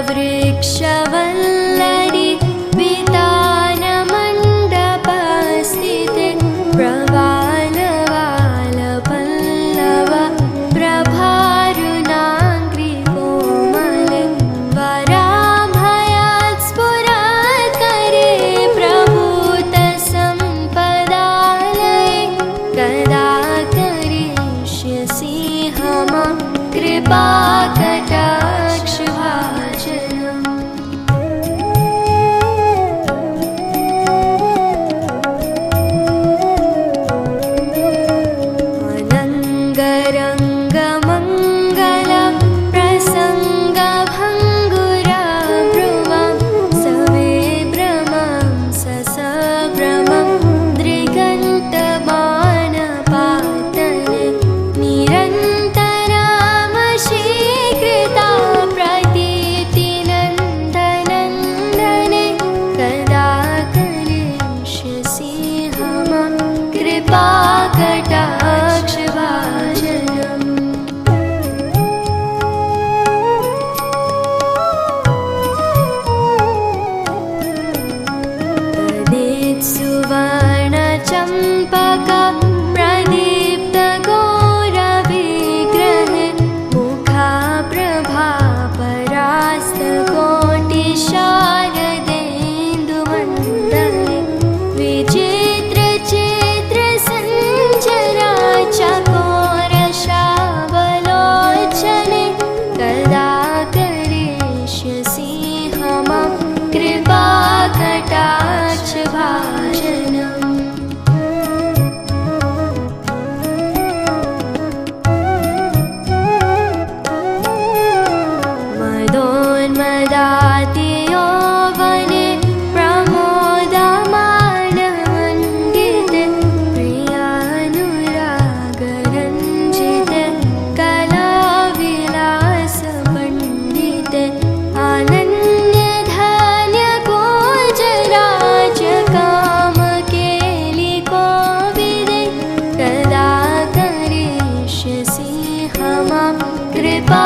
प्रवृक्षवल्लरी वितानमण्डपस्थिते प्रवालवालपल्लव प्रभारुणाङ्घ्रिकोमले वराभयात् स्फुरत्करे प्रभूतसम्पदालये कदा करिष्यसि मम कृपाकटाक्षभाजनम्। अनङ्गरङ्गमङ्गल प्रसङ्गभङ्गुराभ्रुवं सविभ्रमं ससभ्रमं दृगन्तमानपातने निरन्तरामशीकृता प्रतीतिनन्दनन्दने कदा करिष्यसि मम कृपाकटाक्षभाजनम्। सुवर्णचम्पक प्रदीप्तगौरविग्रहे मुखाप्रभापरास्तकोटिशारदेन्दुमण्डले विचित्रचित्रसञ्चरा चकोरशावलोचने कदा करिष्यसि मम कृपाकटाक्षभाजनम्। मदोन्मदातियौवने प्रमोदमानमण्डिते प्रियानुरागरञ्जिते कलाविलासपण्डिते अनन्यधान्यगोचराजकामकेलिकोविदे कदा करिष्यसि मम कृपा